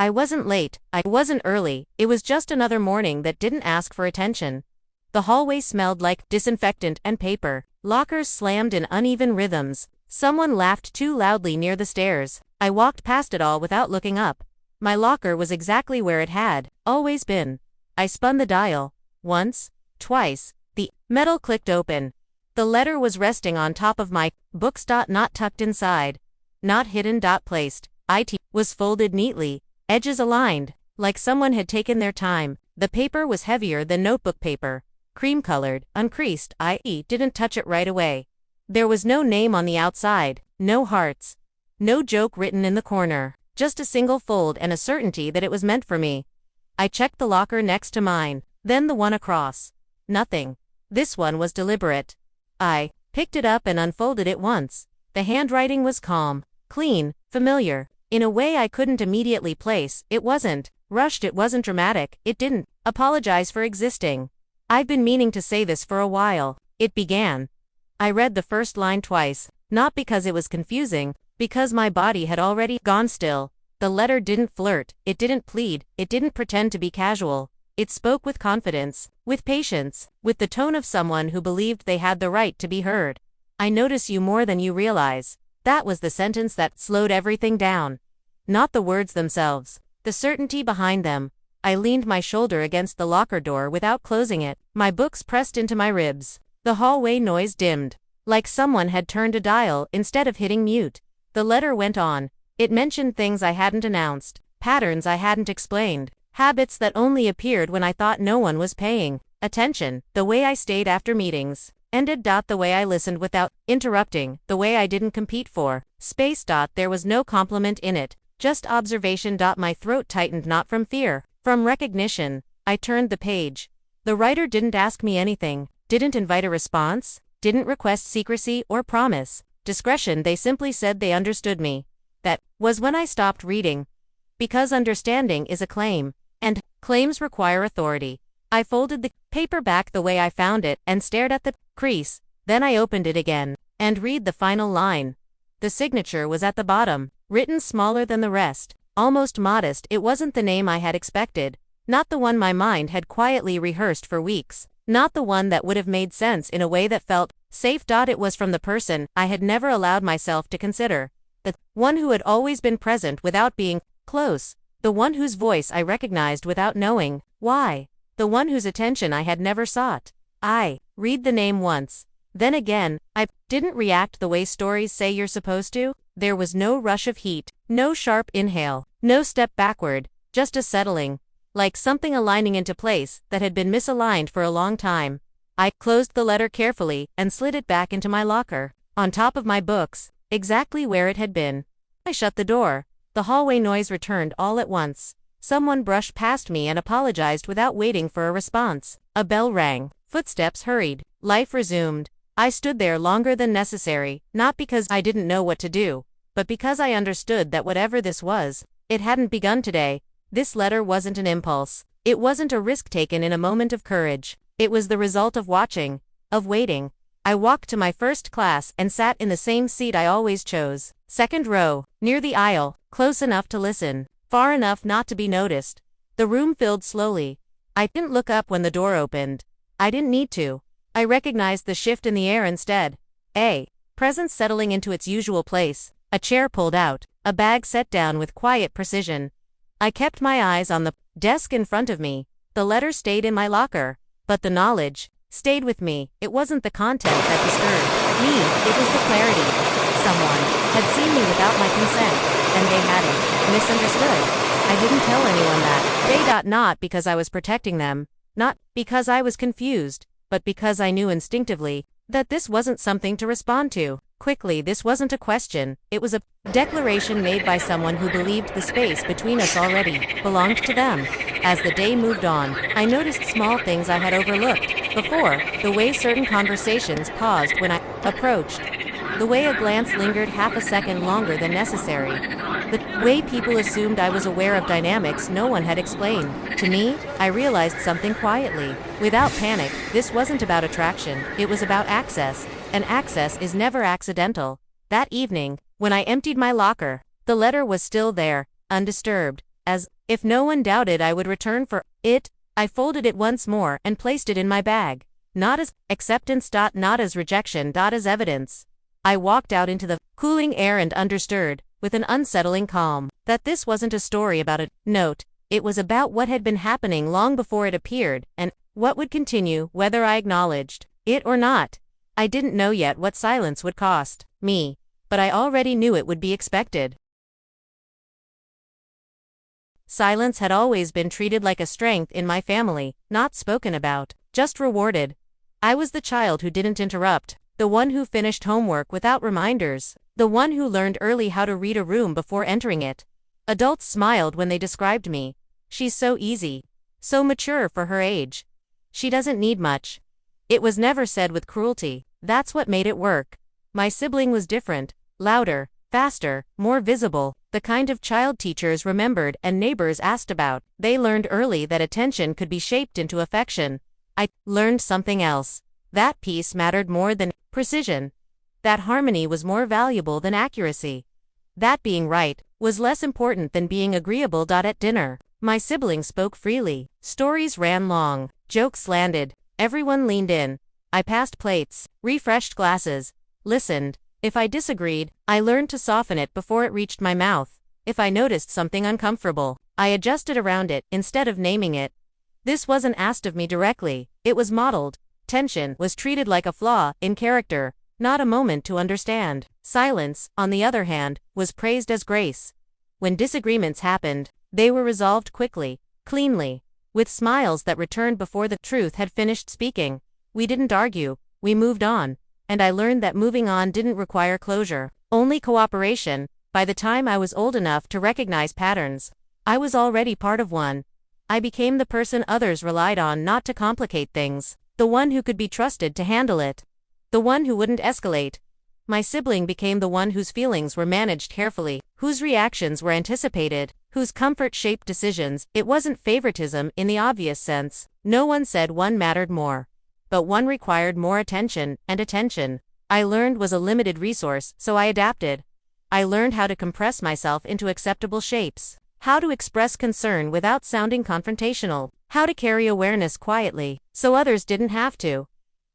I wasn't late, I wasn't early, it was just another morning that didn't ask for attention. The hallway smelled like disinfectant and paper. Lockers slammed in uneven rhythms. Someone laughed too loudly near the stairs. I walked past it all without looking up. My locker was exactly where it had always been. I spun the dial. Once, twice, the metal clicked open. The letter was resting on top of my books. Not tucked inside. Not hidden. Placed. It was folded neatly, edges aligned, like someone had taken their time. The paper was heavier than notebook paper. Cream-colored, uncreased. I didn't touch it right away. There was no name on the outside, no hearts, no joke written in the corner, just a single fold and a certainty that it was meant for me. I checked the locker next to mine, then the one across. Nothing. This one was deliberate. I picked it up and unfolded it once. The handwriting was calm, clean, familiar, in a way I couldn't immediately place. It wasn't rushed, it wasn't dramatic, it didn't apologize for existing. I've been meaning to say this for a while. It began. I read the first line twice, not because it was confusing, because my body had already gone still. The letter didn't flirt, it didn't plead, it didn't pretend to be casual. It spoke with confidence, with patience, with the tone of someone who believed they had the right to be heard. I notice you more than you realize. That was the sentence that slowed everything down. Not the words themselves, the certainty behind them. I leaned my shoulder against the locker door without closing it, my books pressed into my ribs. The hallway noise dimmed, like someone had turned a dial instead of hitting mute. The letter went on. It mentioned things I hadn't announced, patterns I hadn't explained, habits that only appeared when I thought no one was paying attention, the way I stayed after meetings, ended. The way I listened without interrupting, the way I didn't compete for space. There was no compliment in it, just observation. My throat tightened, not from fear, from recognition. I turned the page. The writer didn't ask me anything, didn't invite a response, didn't request secrecy or promise discretion. They simply said they understood me. That was when I stopped reading. Because understanding is a claim, and claims require authority. I folded the paper back the way I found it and stared at the crease. Then I opened it again and read the final line. The signature was at the bottom, written smaller than the rest, almost modest. It wasn't the name I had expected, not the one my mind had quietly rehearsed for weeks, not the one that would have made sense in a way that felt safe. It was from the person I had never allowed myself to consider, the one who had always been present without being close, the one whose voice I recognized without knowing why, the one whose attention I had never sought. I read the name once, then again. I didn't react the way stories say you're supposed to. There was no rush of heat, no sharp inhale, no step backward, just a settling, like something aligning into place that had been misaligned for a long time. I closed the letter carefully and slid it back into my locker, on top of my books, exactly where it had been. I shut the door. The hallway noise returned all at once. Someone brushed past me and apologized without waiting for a response. A bell rang. Footsteps hurried. Life resumed. I stood there longer than necessary, not because I didn't know what to do, but because I understood that whatever this was, it hadn't begun today. This letter wasn't an impulse. It wasn't a risk taken in a moment of courage. It was the result of watching, of waiting. I walked to my first class and sat in the same seat I always chose. Second row, near the aisle, close enough to listen, far enough not to be noticed. The room filled slowly. I didn't look up when the door opened. I didn't need to. I recognized the shift in the air instead. A presence settling into its usual place, a chair pulled out, a bag set down with quiet precision. I kept my eyes on the desk in front of me. The letter stayed in my locker, but the knowledge stayed with me. It wasn't the content that disturbed me, it was the clarity. Someone had seen me without my consent, and they hadn't misunderstood. I didn't tell anyone that. Not because I was protecting them, not because I was confused, but because I knew instinctively that this wasn't something to respond to quickly. This wasn't a question, it was a declaration made by someone who believed the space between us already belonged to them. As the day moved on, I noticed small things I had overlooked before, the way certain conversations paused when I approached, the way a glance lingered half a second longer than necessary, the way people assumed I was aware of dynamics no one had explained to me. I realized something quietly, without panic. This wasn't about attraction, it was about access, and access is never accidental. That evening, when I emptied my locker, the letter was still there, undisturbed. As if no one doubted I would return for it, I folded it once more and placed it in my bag. Not as acceptance. Not as rejection. As evidence. I walked out into the cooling air and understood, with an unsettling calm, that this wasn't a story about a note. It was about what had been happening long before it appeared, and what would continue, whether I acknowledged it or not. I didn't know yet what silence would cost me, but I already knew it would be expected. Silence had always been treated like a strength in my family, not spoken about, just rewarded. I was the child who didn't interrupt, the one who finished homework without reminders, the one who learned early how to read a room before entering it. Adults smiled when they described me. She's so easy, so mature for her age. She doesn't need much. It was never said with cruelty. That's what made it work. My sibling was different, louder, faster, more visible, the kind of child teachers remembered and neighbors asked about. They learned early that attention could be shaped into affection. I learned something else. That peace mattered more than precision. That harmony was more valuable than accuracy. That being right was less important than being agreeable. At dinner, my siblings spoke freely. Stories ran long. Jokes landed. Everyone leaned in. I passed plates, refreshed glasses, listened. If I disagreed, I learned to soften it before it reached my mouth. If I noticed something uncomfortable, I adjusted around it instead of naming it. This wasn't asked of me directly, it was modeled. Tension was treated like a flaw in character, not a moment to understand. Silence, on the other hand, was praised as grace. When disagreements happened, they were resolved quickly, cleanly, with smiles that returned before the truth had finished speaking. We didn't argue, we moved on. And I learned that moving on didn't require closure, only cooperation. By the time I was old enough to recognize patterns, I was already part of one. I became the person others relied on not to complicate things, the one who could be trusted to handle it, the one who wouldn't escalate. My sibling became the one whose feelings were managed carefully, whose reactions were anticipated, whose comfort shaped decisions. It wasn't favoritism in the obvious sense. No one said one mattered more. But one required more attention, and attention, I learned, was a limited resource, so I adapted. I learned how to compress myself into acceptable shapes, how to express concern without sounding confrontational, how to carry awareness quietly, so others didn't have to.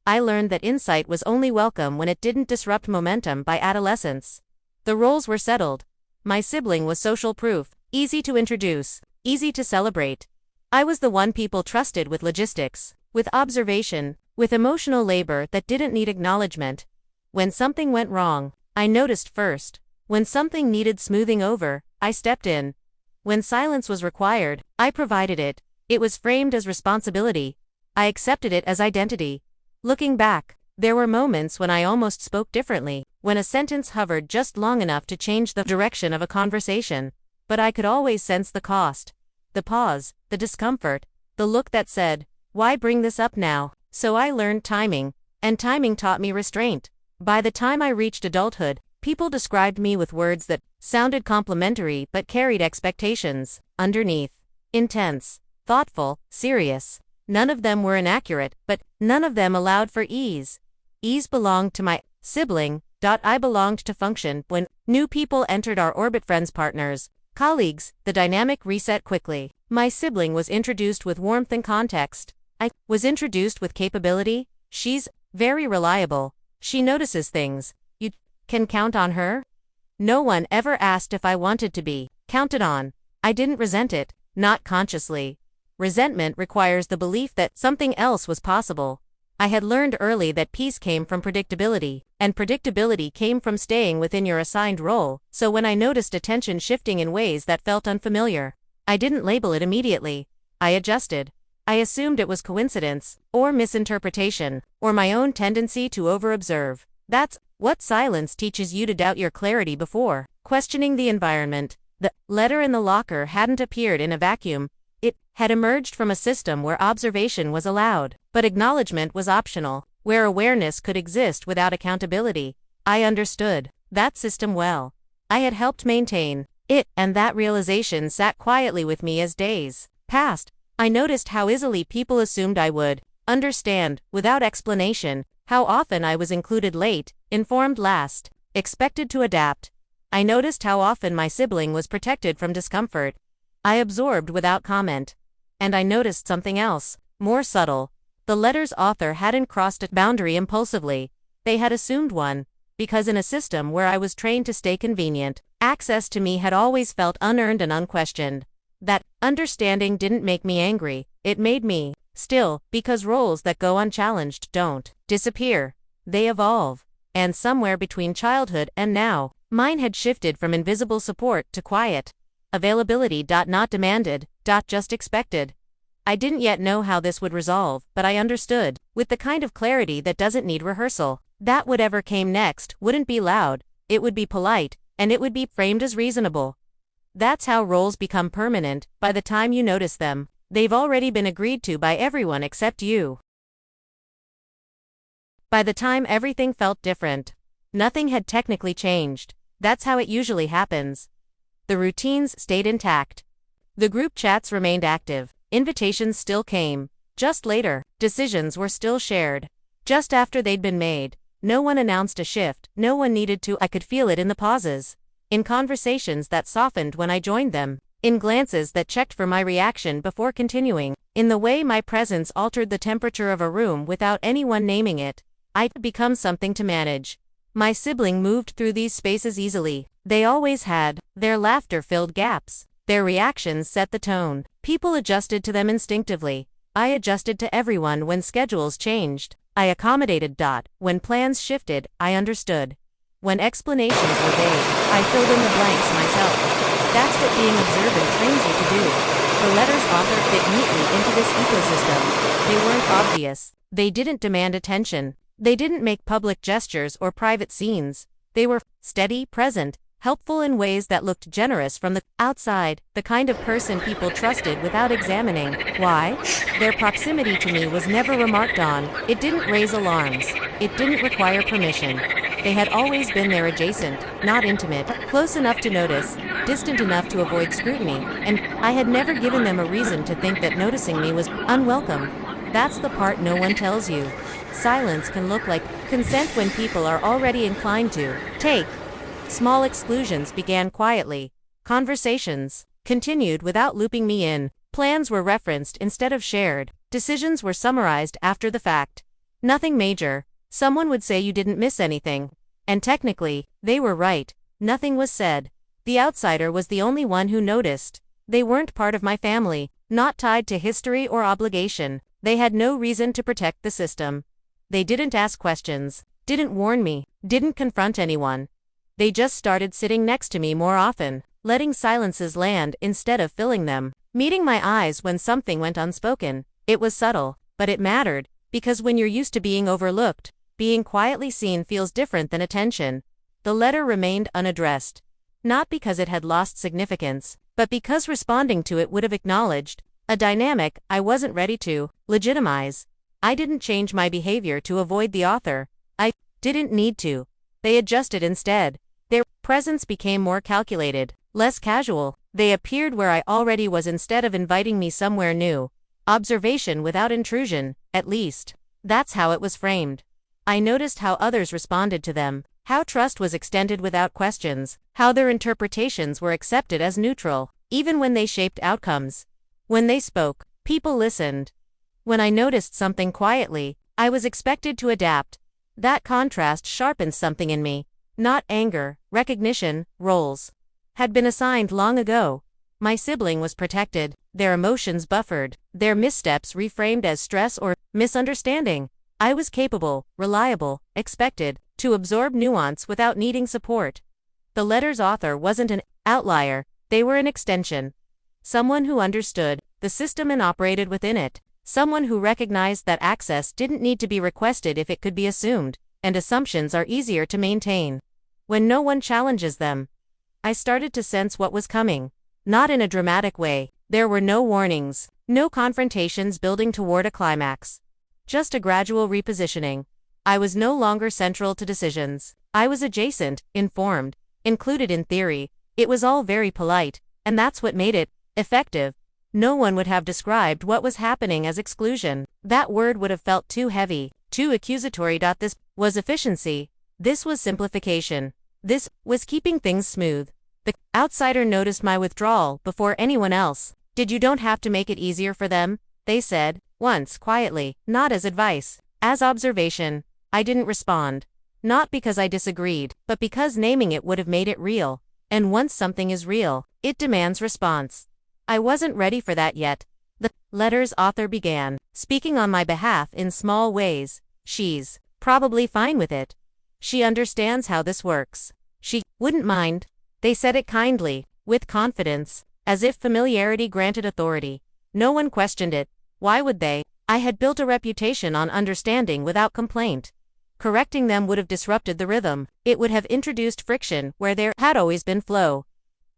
I learned that insight was only welcome when it didn't disrupt momentum. By adolescence, the roles were settled. My sibling was social proof, easy to introduce, easy to celebrate. I was the one people trusted with logistics, with observation, with emotional labor that didn't need acknowledgement. When something went wrong, I noticed first. When something needed smoothing over, I stepped in. When silence was required, I provided it. It was framed as responsibility. I accepted it as identity. Looking back, there were moments when I almost spoke differently, when a sentence hovered just long enough to change the direction of a conversation. But I could always sense the cost. The pause, the discomfort, the look that said, "Why bring this up now?" So I learned timing, and timing taught me restraint. By the time I reached adulthood, people described me with words that sounded complimentary but carried expectations underneath. Intense, thoughtful, serious. None of them were inaccurate, but none of them allowed for ease. Ease belonged to my sibling. I belonged to function. When new people entered our orbit, friends, partners, colleagues, the dynamic reset quickly. My sibling was introduced with warmth and context. I was introduced with capability. She's very reliable. She notices things. You can count on her. No one ever asked if I wanted to be counted on. I didn't resent it, not consciously. Resentment requires the belief that something else was possible. I had learned early that peace came from predictability, and predictability came from staying within your assigned role. So when I noticed attention shifting in ways that felt unfamiliar, I didn't label it immediately. I adjusted. I assumed it was coincidence, or misinterpretation, or my own tendency to overobserve. That's what silence teaches you: to doubt your clarity before questioning the environment. The letter in the locker hadn't appeared in a vacuum. It had emerged from a system where observation was allowed, but acknowledgement was optional, where awareness could exist without accountability. I understood that system well. I had helped maintain it, and that realization sat quietly with me as days passed. I noticed how easily people assumed I would understand, without explanation, how often I was included late, informed last, expected to adapt. I noticed how often my sibling was protected from discomfort. I absorbed without comment. And I noticed something else, more subtle. The letter's author hadn't crossed a boundary impulsively. They had assumed one, because in a system where I was trained to stay convenient, access to me had always felt unearned and unquestioned. That understanding didn't make me angry, it made me still, because roles that go unchallenged don't disappear. They evolve. And somewhere between childhood and now, mine had shifted from invisible support to quiet availability. Not demanded, just expected. I didn't yet know how this would resolve, but I understood, with the kind of clarity that doesn't need rehearsal, that whatever came next wouldn't be loud, it would be polite, and it would be framed as reasonable. That's how roles become permanent. By the time you notice them, they've already been agreed to by everyone except you. By the time everything felt different, nothing had technically changed. That's how it usually happens. The routines stayed intact. The group chats remained active. Invitations still came. Just later, decisions were still shared. Just after they'd been made, no one announced a shift, no one needed to. I could feel it in the pauses. In conversations that softened when I joined them. In glances that checked for my reaction before continuing. In the way my presence altered the temperature of a room without anyone naming it. I'd become something to manage. My sibling moved through these spaces easily. They always had. Their laughter filled gaps. Their reactions set the tone. People adjusted to them instinctively. I adjusted to everyone when schedules changed. I accommodated. When plans shifted, I understood. When explanations were vague, I filled in the blanks myself. That's what being observant trains you to do. The letter's author fit neatly into this ecosystem. They weren't obvious. They didn't demand attention. They didn't make public gestures or private scenes. They were steady, present, helpful in ways that looked generous from the outside, the kind of person people trusted without examining. Why? Their proximity to me was never remarked on. It didn't raise alarms. It didn't require permission. They had always been there, adjacent, not intimate, close enough to notice, distant enough to avoid scrutiny, and I had never given them a reason to think that noticing me was unwelcome. That's the part no one tells you. Silence can look like consent when people are already inclined to take. Small exclusions began quietly. Conversations continued without looping me in. Plans were referenced instead of shared. Decisions were summarized after the fact. Nothing major. Someone would say you didn't miss anything. And technically, they were right. Nothing was said. The outsider was the only one who noticed. They weren't part of my family, not tied to history or obligation. They had no reason to protect the system. They didn't ask questions, didn't warn me, didn't confront anyone. They just started sitting next to me more often, letting silences land instead of filling them, meeting my eyes when something went unspoken. It was subtle, but it mattered, because when you're used to being overlooked, being quietly seen feels different than attention. The letter remained unaddressed. Not because it had lost significance, but because responding to it would have acknowledged a dynamic I wasn't ready to legitimize. I didn't change my behavior to avoid the author. I didn't need to. They adjusted instead. Their presence became more calculated, less casual. They appeared where I already was instead of inviting me somewhere new. Observation without intrusion, at least. That's how it was framed. I noticed how others responded to them, how trust was extended without questions, how their interpretations were accepted as neutral, even when they shaped outcomes. When they spoke, people listened. When I noticed something quietly, I was expected to adapt. That contrast sharpened something in me. Not anger, recognition, roles had been assigned long ago. My sibling was protected, their emotions buffered, their missteps reframed as stress or misunderstanding. I was capable, reliable, expected to absorb nuance without needing support. The letter's author wasn't an outlier, they were an extension. Someone who understood the system and operated within it. Someone who recognized that access didn't need to be requested if it could be assumed, and assumptions are easier to maintain when no one challenges them. I started to sense what was coming. Not in a dramatic way. There were no warnings, no confrontations building toward a climax. Just a gradual repositioning. I was no longer central to decisions. I was adjacent, informed, included in theory. It was all very polite, and that's what made it effective. No one would have described what was happening as exclusion. That word would have felt too heavy, too accusatory. This was efficiency. This was simplification. This was keeping things smooth. The outsider noticed my withdrawal before anyone else. Did you don't have to make it easier for them? They said, once, quietly, not as advice, as observation. I didn't respond. Not because I disagreed, but because naming it would have made it real. And once something is real, it demands response. I wasn't ready for that yet. The letter's author began, speaking on my behalf in small ways. She's probably fine with it. She understands how this works. She wouldn't mind. They said it kindly, with confidence, as if familiarity granted authority. No one questioned it. Why would they? I had built a reputation on understanding without complaint. Correcting them would have disrupted the rhythm. It would have introduced friction where there had always been flow.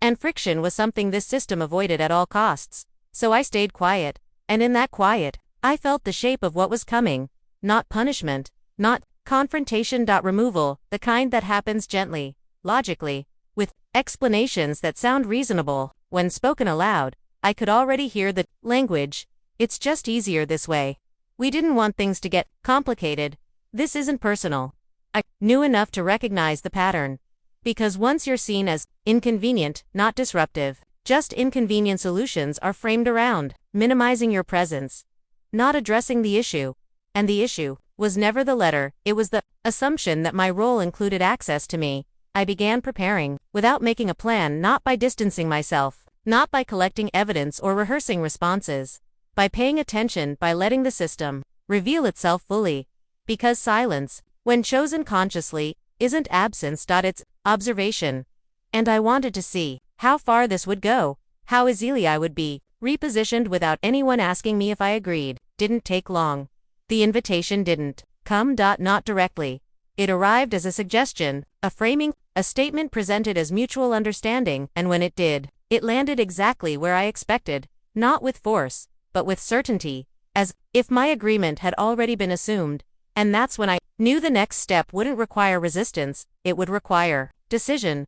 And friction was something this system avoided at all costs. So I stayed quiet. And in that quiet, I felt the shape of what was coming. Not punishment. Not confrontation. Removal, the kind that happens gently, logically, with explanations that sound reasonable. When spoken aloud, I could already hear the language. It's just easier this way. We didn't want things to get complicated. This isn't personal. I knew enough to recognize the pattern. Because once you're seen as inconvenient, not disruptive, just inconvenient solutions are framed around minimizing your presence, not addressing the issue. And the issue was never the letter, it was the assumption that my role included access to me. I began preparing, without making a plan, not by distancing myself, not by collecting evidence or rehearsing responses, by paying attention, by letting the system reveal itself fully. Because silence, when chosen consciously, isn't absence. It's observation. And I wanted to see how far this would go, how easily I would be repositioned without anyone asking me if I agreed. Didn't take long. The invitation didn't come. Not directly. It arrived as a suggestion, a framing, a statement presented as mutual understanding, and when it did, it landed exactly where I expected, not with force, but with certainty, as if my agreement had already been assumed. And that's when I knew the next step wouldn't require resistance, it would require decision.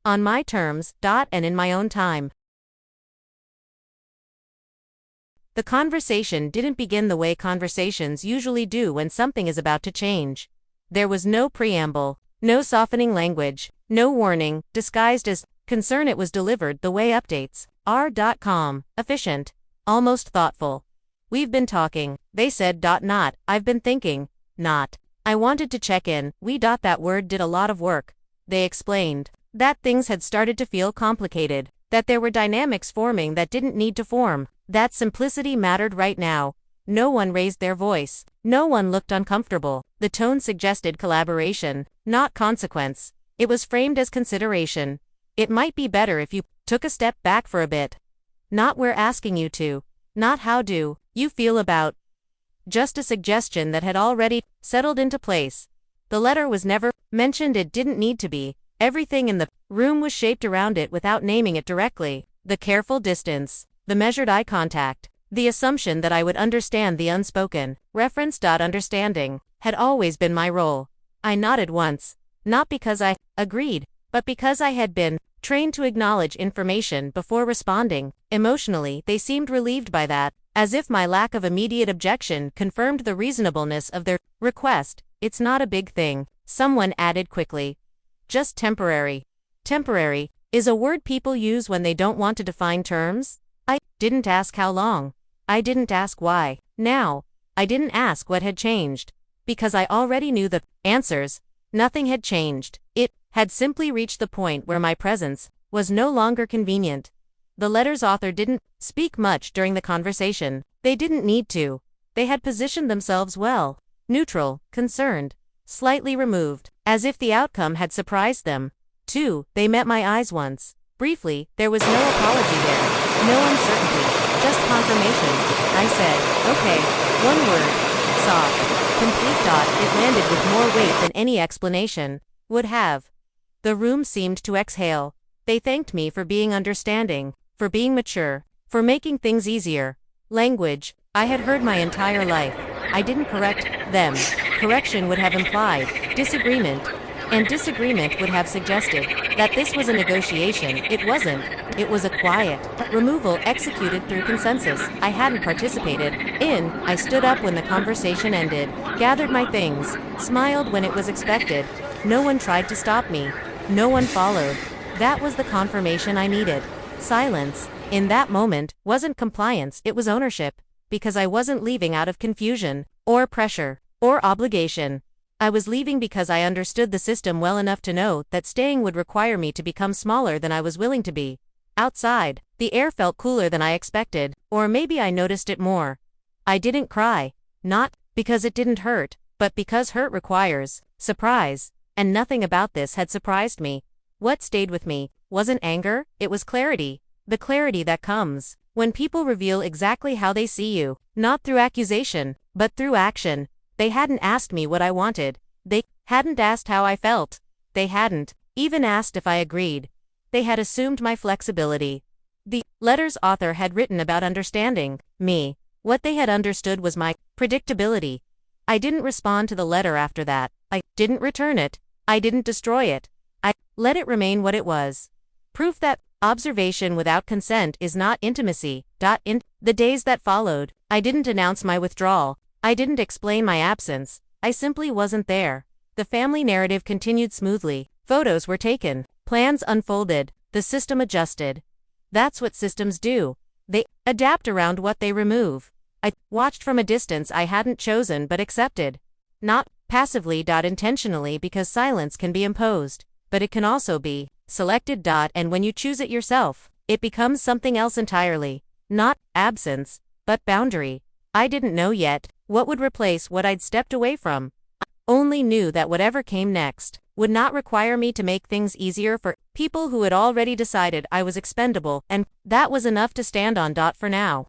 On my terms, and in my own time. The conversation didn't begin the way conversations usually do when something is about to change. There was no preamble, no softening language, no warning, disguised as concern. It was delivered the way updates are. Calm, efficient, almost thoughtful. We've been talking, they said. Not, I've been thinking. Not, I wanted to check in. That word did a lot of work. They explained that things had started to feel complicated, that there were dynamics forming that didn't need to form, that simplicity mattered right now. No one raised their voice. No one looked uncomfortable. The tone suggested collaboration, not consequence. It was framed as consideration. It might be better if you took a step back for a bit. Not we're asking you to. Not how do you feel about. Just a suggestion that had already settled into place. The letter was never mentioned. It didn't need to be. Everything in the room was shaped around it without naming it directly. The careful distance, the measured eye contact, the assumption that I would understand the unspoken reference. Understanding had always been my role. I nodded once, not because I agreed, but because I had been trained to acknowledge information before responding. Emotionally, they seemed relieved by that, as if my lack of immediate objection confirmed the reasonableness of their request. It's not a big thing, someone added quickly. Just temporary. Temporary is a word people use when they don't want to define terms. I didn't ask how long. I didn't ask why. Now, I didn't ask what had changed. Because I already knew the answers. Nothing had changed. It had simply reached the point where my presence was no longer convenient. The letter's author didn't speak much during the conversation. They didn't need to. They had positioned themselves well. Neutral, concerned, slightly removed, as if the outcome had surprised them. Too, they met my eyes once. Briefly, there was no apology there, no uncertainty, just confirmation. I said, okay, one word, soft, complete. It landed with more weight than any explanation would have. The room seemed to exhale. They thanked me for being understanding, for being mature, for making things easier. Language, I had heard my entire life. I didn't correct them. Correction would have implied disagreement, and disagreement would have suggested that this was a negotiation. It wasn't. It was a quiet removal executed through consensus I hadn't participated in. I stood up when the conversation ended, gathered my things, smiled when it was expected. No one tried to stop me. No one followed. That was the confirmation I needed. Silence, in that moment, wasn't compliance, it was ownership. Because I wasn't leaving out of confusion, or pressure, or obligation. I was leaving because I understood the system well enough to know that staying would require me to become smaller than I was willing to be. Outside, the air felt cooler than I expected, or maybe I noticed it more. I didn't cry. Not because it didn't hurt, but because hurt requires surprise, and nothing about this had surprised me. What stayed with me wasn't anger, it was clarity. The clarity that comes when people reveal exactly how they see you, not through accusation, but through action. They hadn't asked me what I wanted. They hadn't asked how I felt. They hadn't even asked if I agreed. They had assumed my flexibility. The letter's author had written about understanding me. What they had understood was my predictability. I didn't respond to the letter after that. I didn't return it. I didn't destroy it. I let it remain what it was. Proof that observation without consent is not intimacy. In the days that followed, I didn't announce my withdrawal. I didn't explain my absence. I simply wasn't there. The family narrative continued smoothly. Photos were taken. Plans unfolded. The system adjusted. That's what systems do. They adapt around what they remove. I watched from a distance I hadn't chosen but accepted. Not passively. Intentionally, because silence can be imposed, but it can also be selected. And when you choose it yourself, it becomes something else entirely. Not absence, but boundary. I didn't know yet what would replace what I'd stepped away from. I only knew that whatever came next would not require me to make things easier for people who had already decided I was expendable, and that was enough to stand on. For now.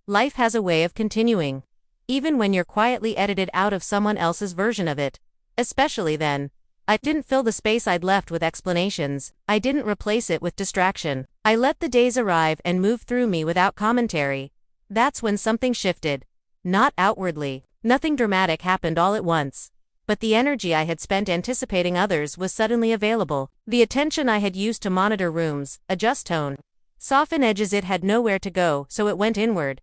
Life has a way of continuing, even when you're quietly edited out of someone else's version of it. Especially then. I didn't fill the space I'd left with explanations. I didn't replace it with distraction. I let the days arrive and move through me without commentary. That's when something shifted. Not outwardly. Nothing dramatic happened all at once. But the energy I had spent anticipating others was suddenly available. The attention I had used to monitor rooms, adjust tone, soften edges, it had nowhere to go, so it went inward.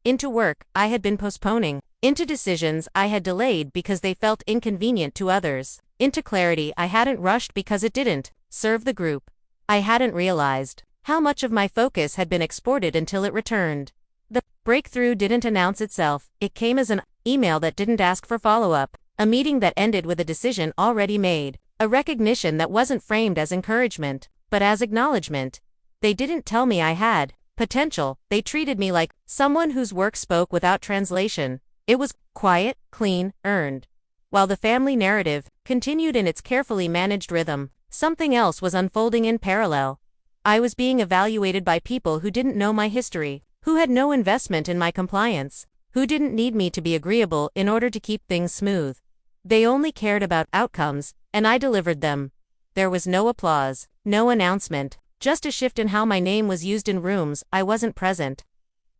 Into work I had been postponing. Into decisions I had delayed because they felt inconvenient to others. Into clarity I hadn't rushed because it didn't serve the group. I hadn't realized how much of my focus had been exported until it returned. The breakthrough didn't announce itself. It came as an email that didn't ask for follow-up. A meeting that ended with a decision already made. A recognition that wasn't framed as encouragement, but as acknowledgement. They didn't tell me I had potential. They treated me like someone whose work spoke without translation. It was quiet, clean, earned. While the family narrative continued in its carefully managed rhythm, something else was unfolding in parallel. I was being evaluated by people who didn't know my history, who had no investment in my compliance, who didn't need me to be agreeable in order to keep things smooth. They only cared about outcomes, and I delivered them. There was no applause, no announcement, just a shift in how my name was used in rooms I wasn't present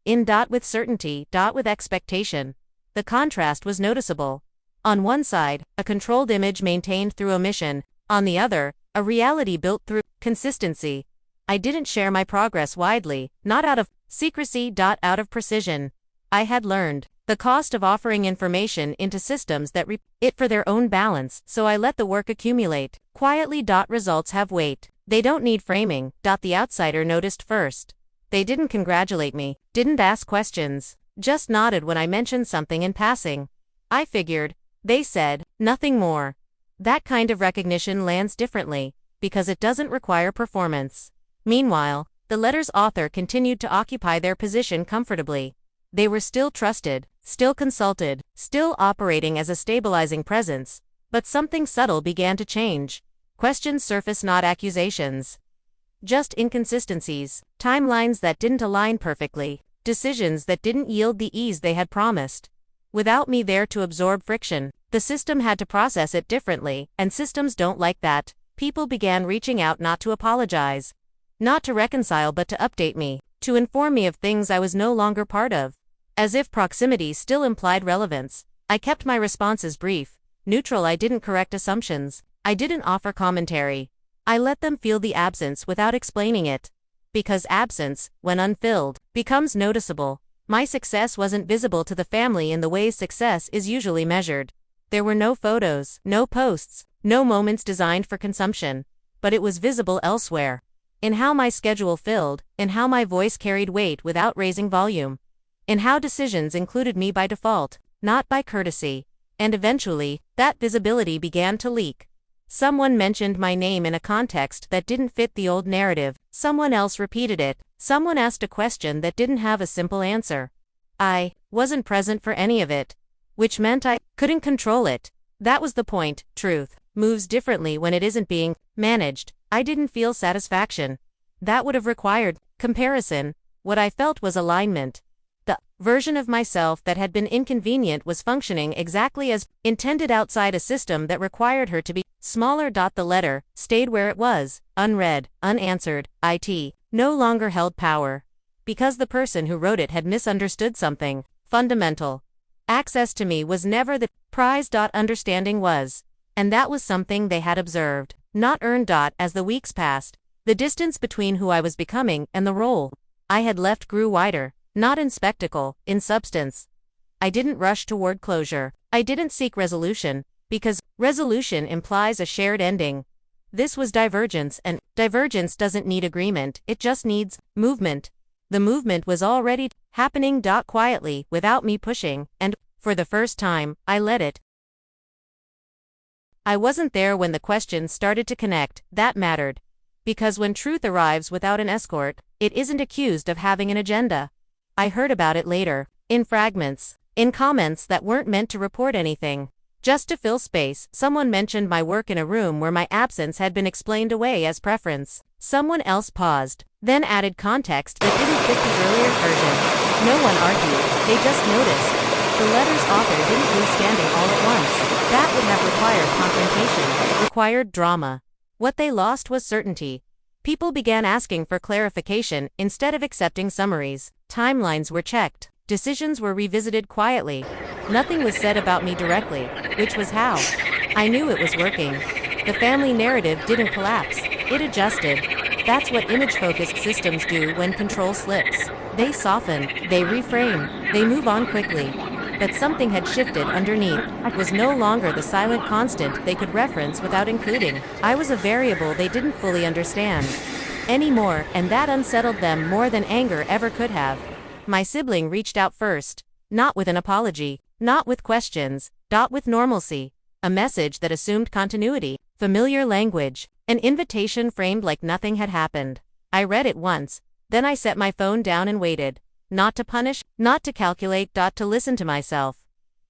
in. With certainty, with expectation. The contrast was noticeable. On one side, a controlled image maintained through omission. On the other, a reality built through consistency. I didn't share my progress widely, not out of secrecy. Out of precision. I had learned the cost of offering information into systems that it for their own balance, so I let the work accumulate quietly. Results have weight. They don't need framing. The outsider noticed first. They didn't congratulate me, didn't ask questions, just nodded when I mentioned something in passing. I figured. They said nothing more. That kind of recognition lands differently, because it doesn't require performance. Meanwhile, the letter's author continued to occupy their position comfortably. They were still trusted, still consulted, still operating as a stabilizing presence, but something subtle began to change. Questions surfaced, not accusations. Just inconsistencies, timelines that didn't align perfectly, decisions that didn't yield the ease they had promised. Without me there to absorb friction, the system had to process it differently, and systems don't like that. People began reaching out, not to apologize, not to reconcile, but to update me, to inform me of things I was no longer part of. As if proximity still implied relevance, I kept my responses brief, neutral. I didn't correct assumptions. I didn't offer commentary. I let them feel the absence without explaining it. Because absence, when unfilled, becomes noticeable. My success wasn't visible to the family in the ways success is usually measured. There were no photos, no posts, no moments designed for consumption. But it was visible elsewhere. In how my schedule filled, in how my voice carried weight without raising volume. In how decisions included me by default, not by courtesy. And eventually, that visibility began to leak. Someone mentioned my name in a context that didn't fit the old narrative, someone else repeated it, someone asked a question that didn't have a simple answer. I wasn't present for any of it. Which meant I couldn't control it. That was the point. Truth moves differently when it isn't being managed. I didn't feel satisfaction. That would have required comparison. What I felt was alignment. The version of myself that had been inconvenient was functioning exactly as intended outside a system that required her to be smaller. The letter stayed where it was, unread, unanswered. It no longer held power. Because the person who wrote it had misunderstood something fundamental. Access to me was never the prize. Understanding was. And that was something they had observed, not earned. As the weeks passed, the distance between who I was becoming and the role I had left grew wider. Not in spectacle, in substance. I didn't rush toward closure. I didn't seek resolution, because resolution implies a shared ending. This was divergence, and divergence doesn't need agreement, it just needs movement. The movement was already happening. Quietly, without me pushing, and, for the first time, I let it. I wasn't there when the questions started to connect. That mattered. Because when truth arrives without an escort, it isn't accused of having an agenda. I heard about it later, in fragments, in comments that weren't meant to report anything. Just to fill space, someone mentioned my work in a room where my absence had been explained away as preference. Someone else paused, then added context that didn't fit the earlier version. No one argued, they just noticed. The letter's author didn't lose standing all at once. That would have required confrontation, required drama. What they lost was certainty. People began asking for clarification instead of accepting summaries. Timelines were checked. Decisions were revisited quietly. Nothing was said about me directly, which was how I knew it was working. The family narrative didn't collapse. It adjusted. That's what image-focused systems do when control slips. They soften, they reframe, they move on quickly. But something had shifted underneath. I was no longer the silent constant they could reference without including. I was a variable they didn't fully understand anymore, and that unsettled them more than anger ever could have. My sibling reached out first. Not with an apology, not with questions, with normalcy. A message that assumed continuity, familiar language, an invitation framed like nothing had happened. I read it once, then I set my phone down and waited. Not to punish, not to calculate. To listen to myself.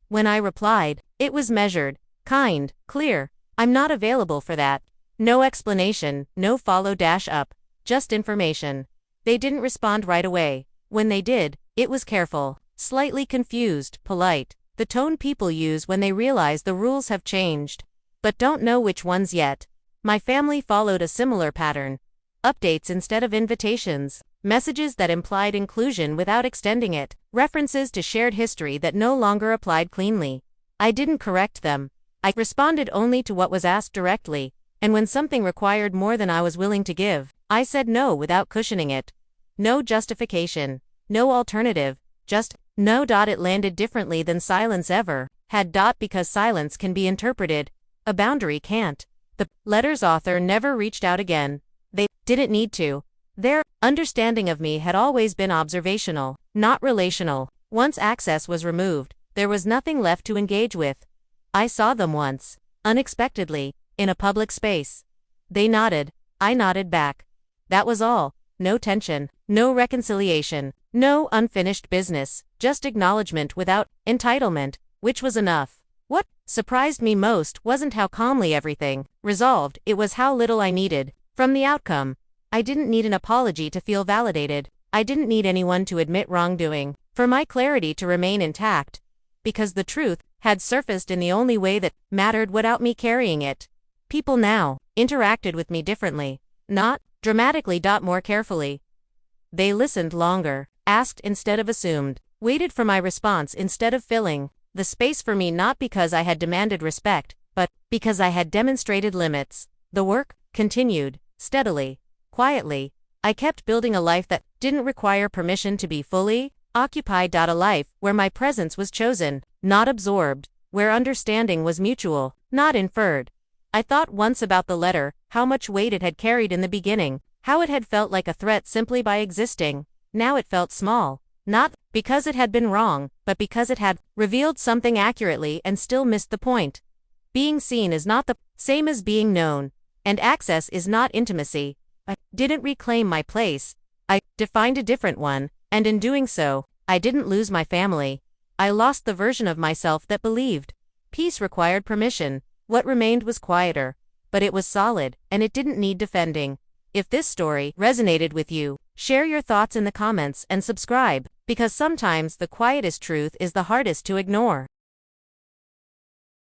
When I replied, it was measured, kind, clear. I'm not available for that. No explanation, no follow-up, just information. They didn't respond right away. When they did, it was careful, slightly confused, polite. The tone people use when they realize the rules have changed, but don't know which ones yet. My family followed a similar pattern. Updates instead of invitations. Messages that implied inclusion without extending it. References to shared history that no longer applied cleanly. I didn't correct them. I responded only to what was asked directly, and when something required more than I was willing to give, I said no without cushioning it. No justification. No alternative. Just no. It landed differently than silence ever had. Because silence can be interpreted. A boundary can't. The letter's author never reached out again. They didn't need to. Their understanding of me had always been observational, not relational. Once access was removed, there was nothing left to engage with. I saw them once, unexpectedly, in a public space. They nodded. I nodded back. That was all. No tension, no reconciliation, no unfinished business, just acknowledgement without entitlement, which was enough. What surprised me most wasn't how calmly everything resolved, it was how little I needed from the outcome. I didn't need an apology to feel validated. I didn't need anyone to admit wrongdoing, for my clarity to remain intact. Because the truth had surfaced in the only way that mattered without me carrying it. People now interacted with me differently. Not dramatically. More carefully. They listened longer, asked instead of assumed, waited for my response instead of filling the space for me, not because I had demanded respect, but because I had demonstrated limits. The work continued, steadily. Quietly, I kept building a life that didn't require permission to be fully occupied. A life where my presence was chosen, not absorbed. where understanding was mutual, not inferred. I thought once about the letter, how much weight it had carried in the beginning, how it had felt like a threat simply by existing. Now it felt small. Not because it had been wrong, but because it had revealed something accurately and still missed the point. Being seen is not the same as being known, and access is not intimacy. I didn't reclaim my place. I defined a different one, and in doing so, I didn't lose my family. I lost the version of myself that believed. Peace required permission. What remained was quieter, but it was solid, and it didn't need defending. If this story resonated with you, share your thoughts in the comments and subscribe, because sometimes the quietest truth is the hardest to ignore.